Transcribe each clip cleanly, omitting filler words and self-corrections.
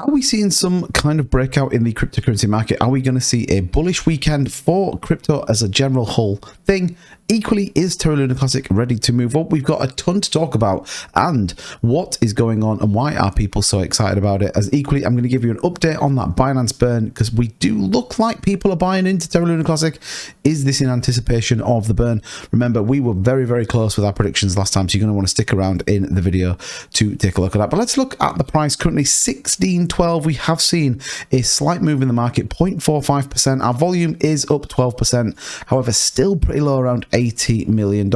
Are we seeing some kind of breakout in the cryptocurrency market? Are we going to see a bullish weekend for crypto as a general whole thing? Equally, is Terra Luna Classic ready to move up? We've got a ton to talk about, and what is going on and why are people so excited about it? As equally, I'm going to give you an update on that Binance burn, because we do look like people are buying into Terra Luna Classic. Is this in anticipation of the burn? Remember, we were very, very close with our predictions last time, so you're going to want to stick around in the video to take a look at that. But let's look at the price. Currently 16.12. We have seen a slight move in the market, 0.45%. Our volume is up 12%. However, still pretty low, around $80 million.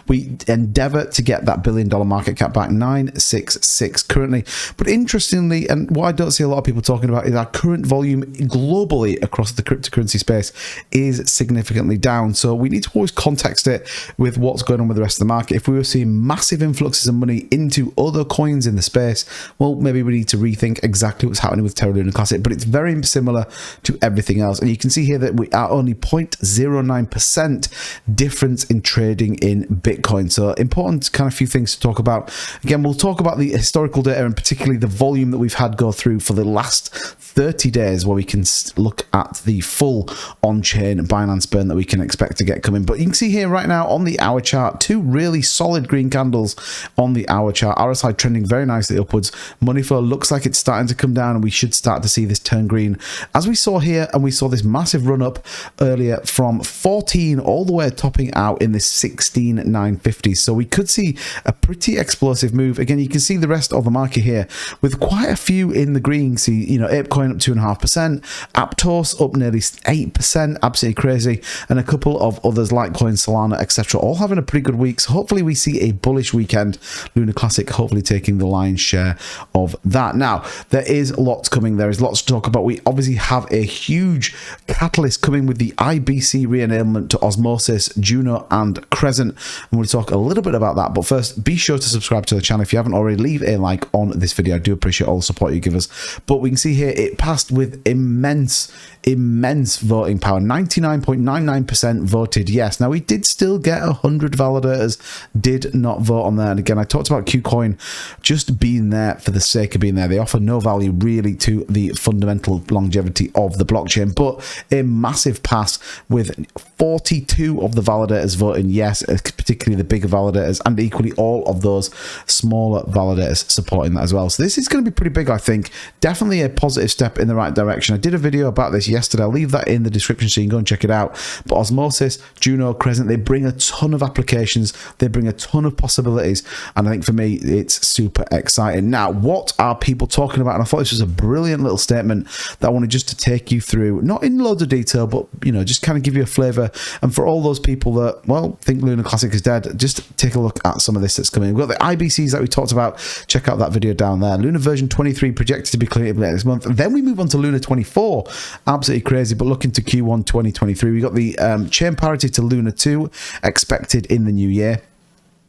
We endeavor to get that $1 billion market cap back, 966 currently. But interestingly, and what I don't see a lot of people talking about, is our current volume globally across the cryptocurrency space is significantly down. So we need to always context it with what's going on with the rest of the market. If we were seeing massive influxes of money into other coins in the space, well, maybe we need to rethink exactly what's happening with Terra Luna Classic, but it's very similar to everything else. And you can see here that we are only 0.09% difference in trading in Bitcoin. So important kind of few things to talk about. Again, we'll talk about the historical data and particularly the volume that we've had go through for the last 30 days, where we can look at the full on-chain Binance burn that we can expect to get coming. But you can see here right now on the hour chart, two really solid green candles on the hour chart. RSI trending very nicely upwards. Money flow looks like it's starting to come down, and we should start to see this turn green, as we saw here. And we saw this massive run up earlier from 14 all the way topping out in this 16,950. So we could see a pretty explosive move. Again, you can see the rest of the market here with quite a few in the green. See, you know, ApeCoin up 2.5%, Aptos up nearly 8%, absolutely crazy, and a couple of others, Litecoin, Solana, etc., all having a pretty good week. So hopefully we see a bullish weekend. Luna Classic hopefully taking the lion's share of that. Now, there is lots coming. There is lots to talk about. We obviously have a huge catalyst coming with the IBC re-enablement to Osmosis, Juno, and Crescent. And we'll talk a little bit about that. But first, be sure to subscribe to the channel if you haven't already. Leave a like on this video. I do appreciate all the support you give us. But we can see here it passed with immense voting power. 99.99% voted yes. Now, we did still get 100 validators did not vote on there. And again, I talked about KuCoin just being there for the sake of being there. They offer no value really to the fundamental longevity of the blockchain, but a massive pass with 42 of the validators voting yes, particularly the bigger validators, and equally all of those smaller validators supporting that as well. So this is going to be pretty big, I think. Definitely a positive step in the right direction. I did a video about this yesterday. I'll leave that in the description so you can go and check it out. But Osmosis, Juno, Crescent, they bring a ton of applications. They bring a ton of possibilities. And I think for me, it's super exciting. Now, what are people talking about? And I thought this was a brilliant little statement that I wanted just to take you through, not in loads of detail, but, you know, just kind of give you a flavor. And for all those people that, well, think Luna Classic is dead, just take a look at some of this that's coming. We've got the IBCs that we talked about. Check out that video down there. Luna version 23 projected to be cleared later this month. Then we move on to Luna 24. Absolutely crazy, but looking to Q1 2023. We got the chain parity to Luna 2 expected in the new year,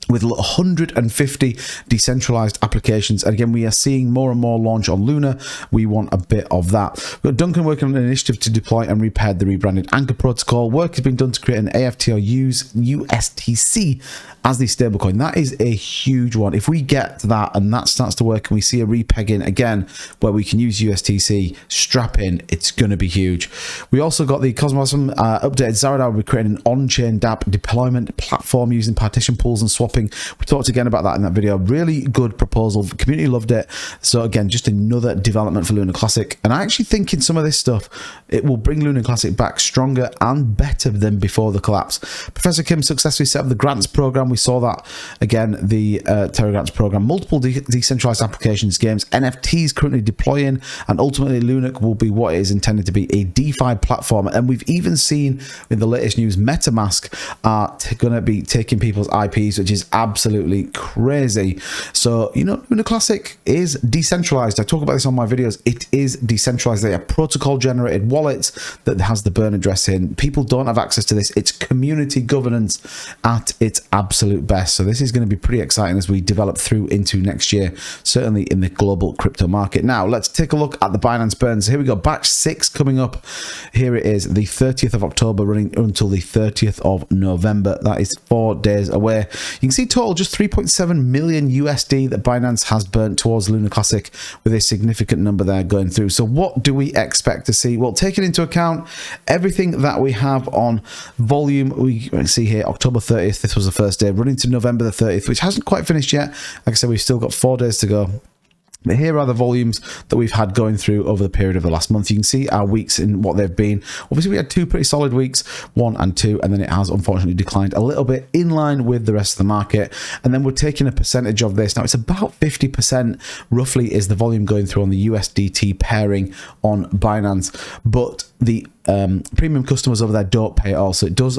with 150 decentralized applications. And again, we are seeing more and more launch on Luna. We want a bit of that. We've got Duncan working on an initiative to deploy and repair the rebranded Anchor protocol. Work has been done to create an AFT or use USTC as the stablecoin. That is a huge one. If we get that and that starts to work and we see a repegging again where we can use USTC, strap in, it's going to be huge. We also got the Cosmosm updated Zaradar. We're creating an on-chain dApp deployment platform using partition pools and swapping. We talked again about that in that video. Really good proposal. The community loved it. So again, just another development for Luna Classic. And I actually think in some of this stuff, it will bring Luna Classic back stronger and better than before the collapse. Professor Kim successfully set up the grants program. We saw that again, the Terra grants program, multiple decentralized applications, games, NFTs currently deploying, and ultimately Luna will be what it is intended to be, a DeFi platform. And we've even seen in the latest news, MetaMask are going to be taking people's IPs, which is absolutely crazy. So, you know, Luna Classic is decentralized. I talk about this on my videos. It is decentralized. They are protocol generated wallets that has the burn address in. People don't have access to this. It's community governance at its absolute best. So this is going to be pretty exciting as we develop through into next year, certainly in the global crypto market. Now, let's take a look at the Binance burns. Here we go. Batch 6 coming up. Here it is, the 30th of October running until the 30th of November. That is 4 days away. You can see total just 3.7 million USD that Binance has burnt towards Luna Classic, with a significant number there going through. So what do we expect to see? Well, taking into account everything that we have on volume, we see here October 30th, this was the first day, running to November the 30th, which hasn't quite finished yet. Like I said, we've still got 4 days to go. But here are the volumes that we've had going through over the period of the last month. You can see our weeks in what they've been. Obviously, we had 2 pretty solid weeks, 1 and 2, and then it has unfortunately declined a little bit in line with the rest of the market. And then we're taking a percentage of this. Now, it's about 50% roughly is the volume going through on the USDT pairing on Binance, but the premium customers over there don't pay it all, so it does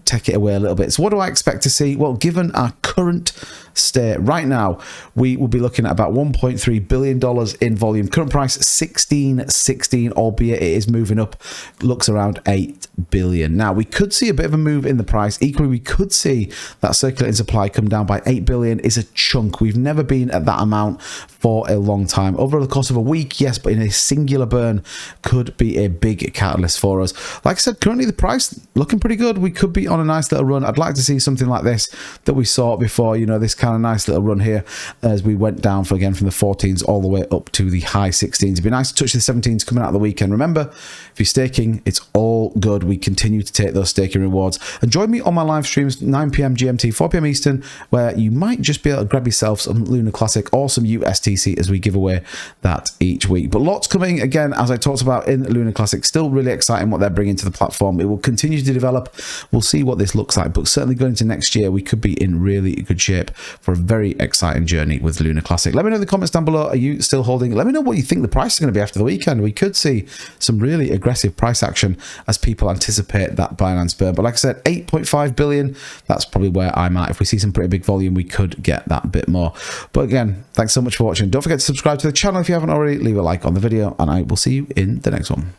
take it away a little bit. So what do I expect to see? Well, given our current state right now, we will be looking at about $1.3 billion in volume. Current price 16.16, albeit it is moving up, looks around 8 billion. Now, we could see a bit of a move in the price. Equally, we could see that circulating supply come down by 8 billion. Is a chunk. We've never been at that amount for a long time. Over the course of a week, yes, but in a singular burn could be a big catalyst for us. Like I said, currently the price looking pretty good. We could be on a nice little run. I'd like to see something like this that we saw before, you know, this kind of nice little run here as we went down from the 14s all the way up to the high 16s. It'd be nice to touch the 17s coming out of the weekend. Remember, if you're staking, it's all good. We continue to take those staking rewards. And join me on my live streams, 9 p.m. GMT, 4 p.m. Eastern, where you might just be able to grab yourself some Luna Classic or some USTC as we give away that each week. But lots coming, again, as I talked about in Luna Classic. Still really exciting what they're bringing to the platform. It will continue to develop. We'll see what this looks like, but certainly going into next year, we could be in really good shape for a very exciting journey with Luna Classic. Let me know in the comments down below. Are you still holding? Let me know what you think the price is going to be after the weekend. We could see some really aggressive price action as people anticipate that Binance burn. But like I said, 8.5 billion, that's probably where I'm at. If we see some pretty big volume, we could get that bit more. But again, thanks so much for watching. Don't forget to subscribe to the channel if you haven't already. Leave a like on the video, and I will see you in the next one.